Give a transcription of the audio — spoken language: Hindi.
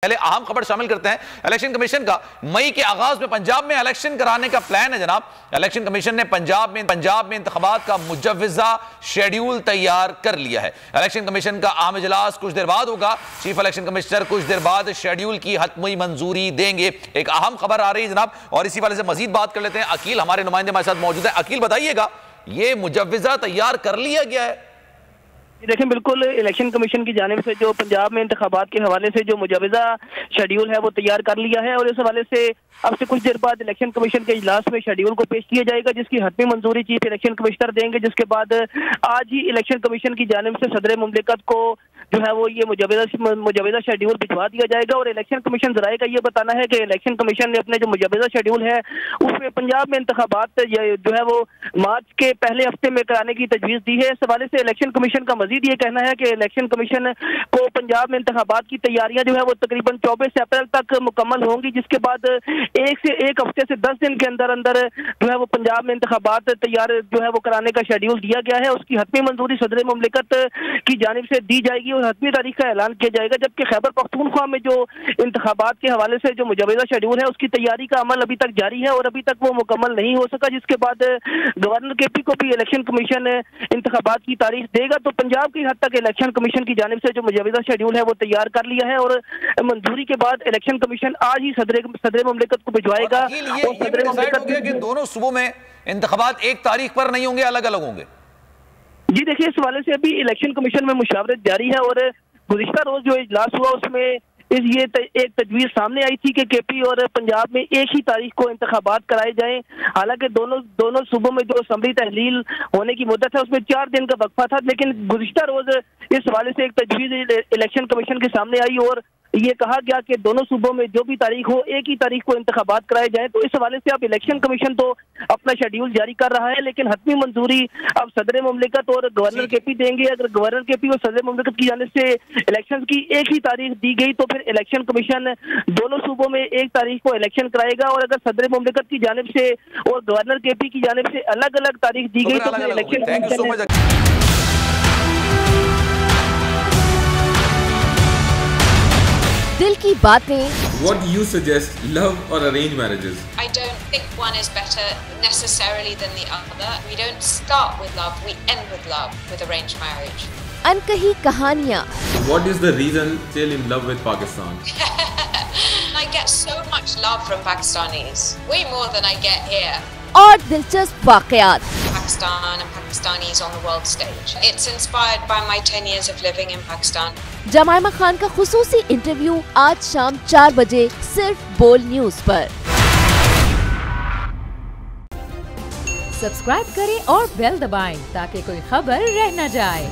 पहले अहम खबर शामिल करते हैं। इलेक्शन कमीशन का मई के आगाज में पंजाब में इलेक्शन कराने का प्लान है जनाब। इलेक्शन कमीशन ने पंजाब में इंतखाबात का मुजव्वज़ा शेड्यूल तैयार कर लिया है। इलेक्शन कमीशन का अहम इजलास कुछ देर बाद होगा। चीफ इलेक्शन कमिश्नर कुछ देर बाद शेड्यूल की हतमी मंजूरी देंगे। एक अहम खबर आ रही है जनाब, और इसी वाले से मजीद बात कर लेते हैं। अकील हमारे नुमाइंदे हमारे साथ मौजूद है। अकील बताइएगा, ये मुजव्वज़ा तैयार कर लिया गया है? देखें, बिल्कुल इलेक्शन कमीशन की जानिब से जो पंजाब में इंतखाबात के हवाले से जो मुजव्वज़ा शेड्यूल है वो तैयार कर लिया है, और इस हवाले से अब से कुछ देर बाद इलेक्शन कमीशन के इजलास में शेड्यूल को पेश किया जाएगा, जिसकी हतमी मंजूरी चीफ इलेक्शन कमिश्नर देंगे। जिसके बाद आज ही इलेक्शन कमीशन की जानिब से सदर मुमलिकत को जो है वो ये मुजव्वज़ा शेड्यूल भिजवा दिया जाएगा। और इलेक्शन कमीशन जराए का ये बताना है कि इलेक्शन कमीशन ने अपने जो मुजव्वज़ा शेड्यूल है उसमें पंजाब में इंतखाबात जो है वो मार्च के पहले हफ्ते में कराने की तजवीज़ दी है। इस हवाले से इलेक्शन कमीशन का मजीद ये कहना है कि इलेक्शन कमीशन को पंजाब में इंतखाबात की तैयारियां जो है वो तकरीबन 24 अप्रैल तक मुकम्मल होंगी, जिसके बाद एक हफ्ते से 10 दिन के अंदर अंदर जो है वो पंजाब में इंतखाबात तैयार जो है वो कराने का शेड्यूल दिया गया है। उसकी हतमी मंजूरी सदर मुमलिकत की जानिब से दी जाएगी और हतमी तारीख का ऐलान किया जाएगा। जबकि खैबर पख्तूनख्वा में जो इंतखाबात के हवाले से जो मुजव्वज़ा शेड्यूल है उसकी तैयारी का अमल अभी तक जारी है और अभी तक वो मुकम्मल नहीं हो सका, जिसके बाद गवर्नर केपी को भी इलेक्शन कमीशन इंतखाबात की तारीख देगा। तो पंजाब की हद तक इलेक्शन कमीशन की जानिब से जो मुजव्वज़ा शेड्यूल है वो तैयार कर लिया है, और मंजूरी के बाद इलेक्शन कमीशन आज ही सदर मुमलिकत को भिजवाएगा। ये डिसाइड हो गया कि दोनों सूबों में इंतखाबात एक तारीख पर नहीं होंगे, अलग अलग होंगे? जी देखिए, इस हवाले से अभी इलेक्शन कमीशन में मुशावरत जारी है, और गुज़िश्ता रोज जो इजलास हुआ उसमें एक तजवीज़ सामने आई थी कि केपी और पंजाब में एक ही तारीख को इंतखाबात कराए जाएं। हालांकि दोनों सूबों में जो असम्बली तहलील होने की मुद्दत है उसमें 4 दिन का वक्फा था, लेकिन गुज़िश्ता रोज इस हवाले से एक तजवीज़ इलेक्शन कमीशन के सामने आई और ये कहा गया कि दोनों सूबों में जो भी तारीख हो एक ही तारीख को इंतखाबात कराए जाएं। तो इस हवाले से अब इलेक्शन कमीशन तो अपना शेड्यूल जारी कर रहा है, लेकिन हतमी मंजूरी अब सदर मुमलिकत और गवर्नर केपी देंगे। अगर गवर्नर केपी और सदर मुमलिकत की जानिब से इलेक्शन की एक ही तारीख दी गई तो फिर इलेक्शन कमीशन दोनों सूबों में एक तारीख को इलेक्शन कराएगा, और अगर सदर मुमलिकत की जानिब से और गवर्नर केपी की जानिब से अलग अलग तारीख दी गई तो फिर इलेक्शन दिल की बातें। What do you suggest, love or arranged marriages? I don't think one is better necessarily than the other. We don't start with love, we end with love with arranged marriage. अनकही कहानियाँ। What is the reason still in love with Pakistan? I get so much love from Pakistanis, way more than I get here. और दिलचस्प वाकयात। Pakistan and Pakistanis on the world stage. It's inspired by my 10 years of living in Pakistan. जमाइमा Khan का खुसूसी इंटरव्यू आज शाम 4 बजे सिर्फ बोल न्यूज पर। सब्सक्राइब करें और बेल दबाएं ताकि कोई खबर रह न जाए।